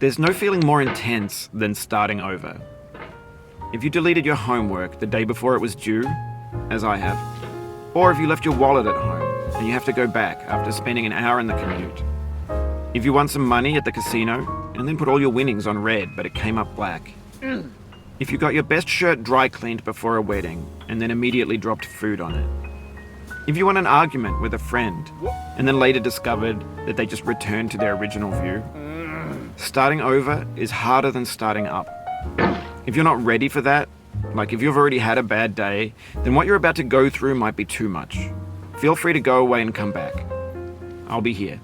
There's no feeling more intense than starting over. If you deleted your homework the day before it was due, as I have, or if you left your wallet at home and you have to go back after spending an hour in the commute. If you won some money at the casino and then put all your winnings on red but it came up black. If you got your best shirt dry cleaned before a wedding and then immediately dropped food on it. If you won an argument with a friend and then later discovered that they just returned to their original view. Starting over is harder than starting up. If you're not ready for that, like if you've already had a bad day, then what you're about to go through might be too much. Feel free to go away and come back. I'll be here.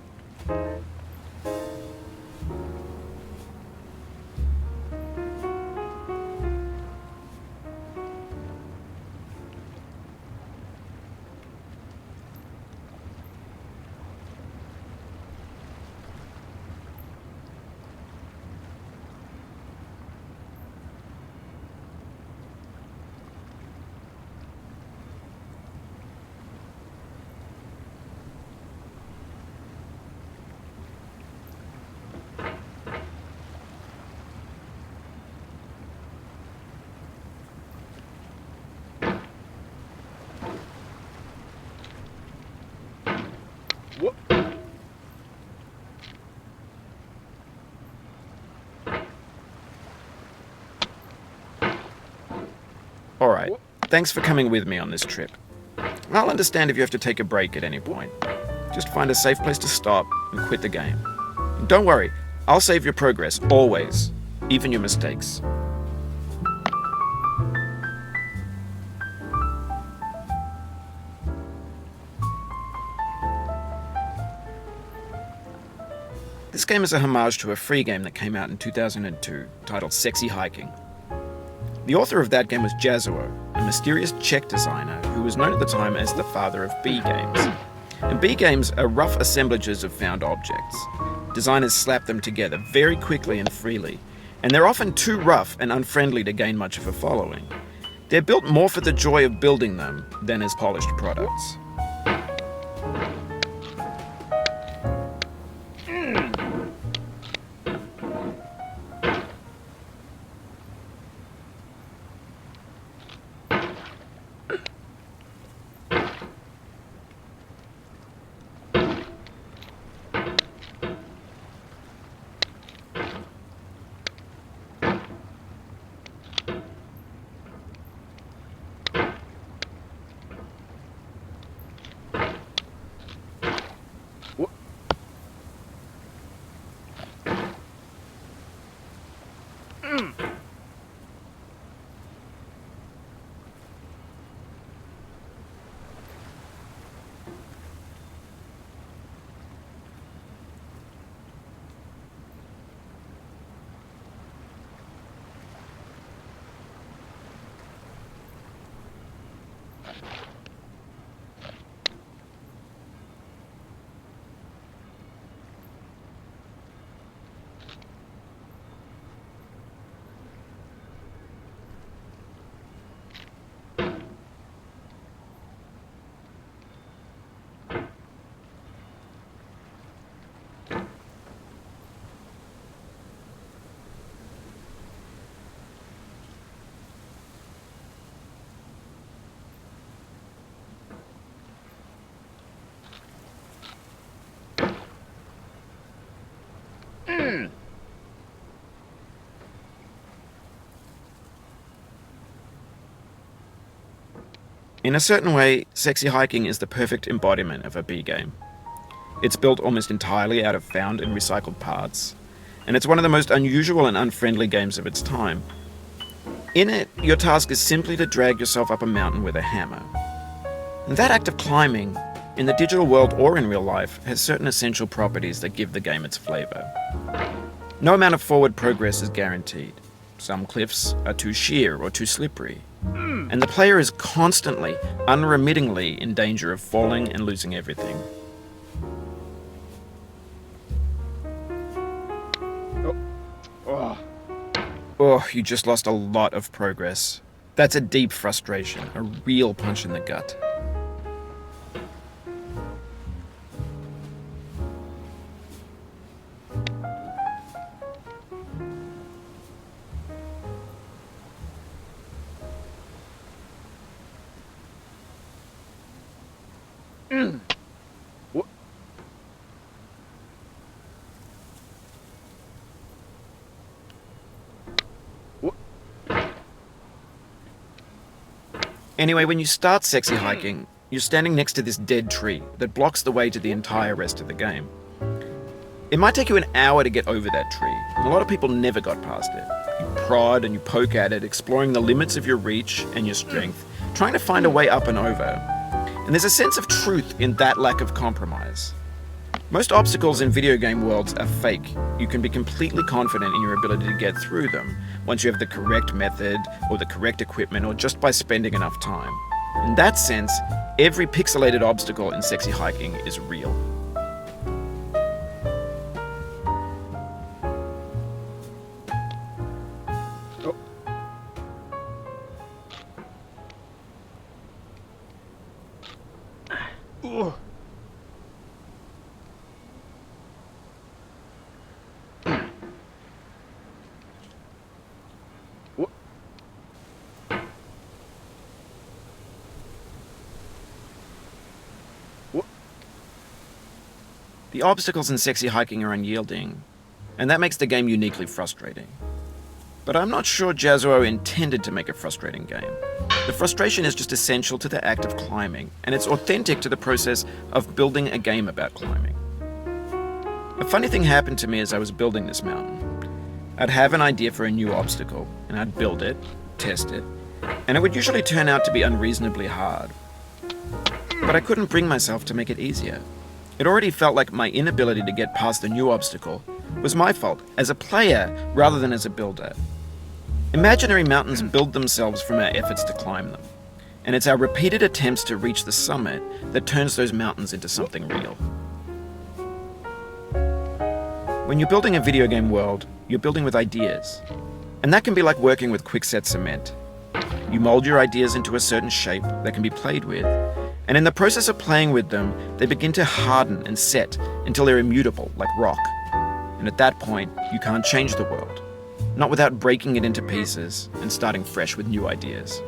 Alright, thanks for coming with me on this trip. I'll understand if you have to take a break at any point. Just find a safe place to stop and quit the game. And don't worry, I'll save your progress, always, even your mistakes. This game is a homage to a free game that came out in 2002, titled Sexy Hiking. The author of that game was Jazuo, a mysterious Czech designer who was known at the time as the father of B games. And B games are rough assemblages of found objects. Designers slap them together very quickly and freely, and they're often too rough and unfriendly to gain much of a following. They're built more for the joy of building them than as polished products. In a certain way, Sexy Hiking is the perfect embodiment of a B game. It's built almost entirely out of found and recycled parts, and it's one of the most unusual and unfriendly games of its time. In it, your task is simply to drag yourself up a mountain with a hammer. And that act of climbing, in the digital world or in real life, has certain essential properties that give the game its flavor. No amount of forward progress is guaranteed. Some cliffs are too sheer or too slippery, and the player is constantly, unremittingly in danger of falling and losing everything. Oh, you just lost a lot of progress. That's a deep frustration, a real punch in the gut. Anyway, when you start Sexy Hiking, you're standing next to this dead tree that blocks the way to the entire rest of the game. It might take you an hour to get over that tree, and a lot of people never got past it. You prod and you poke at it, exploring the limits of your reach and your strength, trying to find a way up and over. And there's a sense of truth in that lack of compromise. Most obstacles in video game worlds are fake. You can be completely confident in your ability to get through them once you have the correct method or the correct equipment or just by spending enough time. In that sense, every pixelated obstacle in Sexy Hiking is real. The obstacles in Sexy Hiking are unyielding, and that makes the game uniquely frustrating. But I'm not sure Jazuo intended to make a frustrating game. The frustration is just essential to the act of climbing, and it's authentic to the process of building a game about climbing. A funny thing happened to me as I was building this mountain. I'd have an idea for a new obstacle, and I'd build it, test it, and it would usually turn out to be unreasonably hard. But I couldn't bring myself to make it easier. It already felt like my inability to get past the new obstacle was my fault as a player rather than as a builder. Imaginary mountains build themselves from our efforts to climb them, and it's our repeated attempts to reach the summit that turns those mountains into something real. When you're building a video game world, you're building with ideas, and that can be like working with quickset cement. You mold your ideas into a certain shape that can be played with, and in the process of playing with them, they begin to harden and set until they're immutable, like rock. And at that point, you can't change the world, not without breaking it into pieces and starting fresh with new ideas.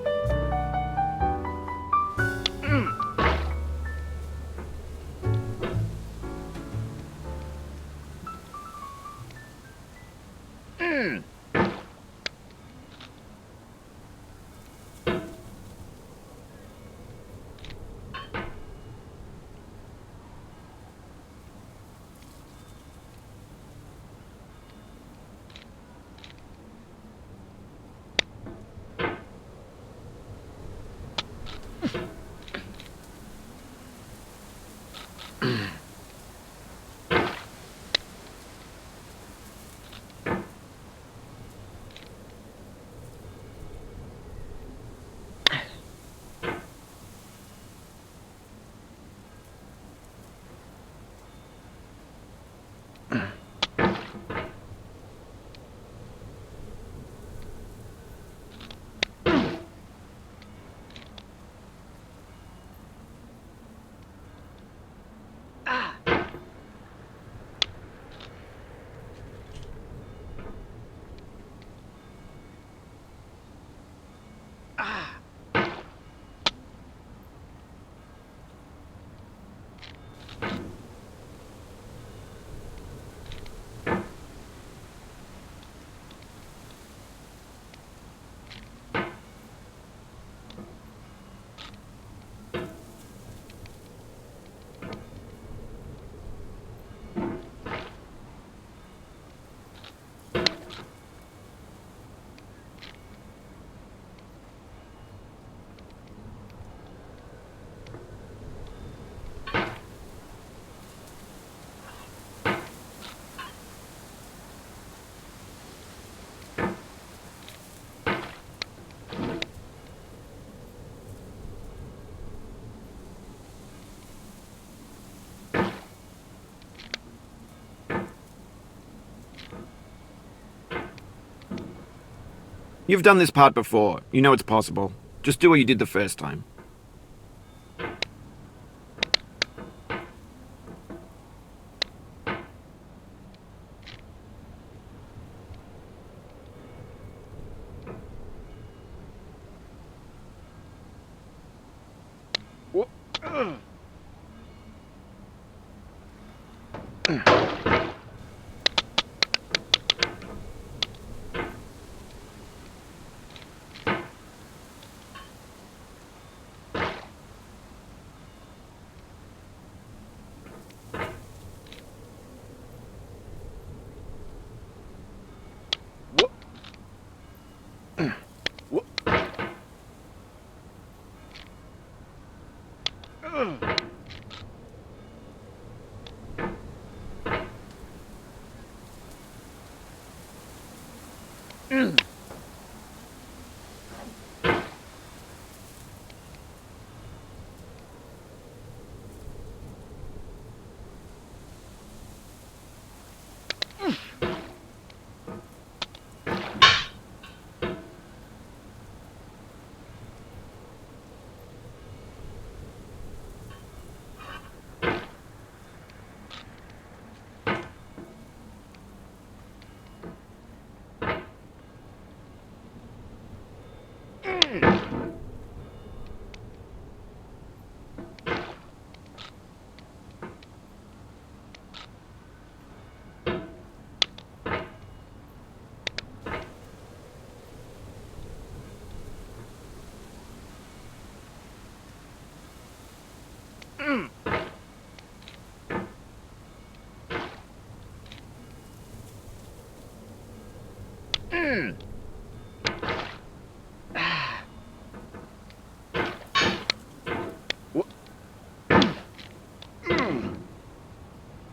You've done this part before. You know it's possible. Just do what you did the first time.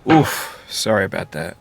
Oof, sorry about that.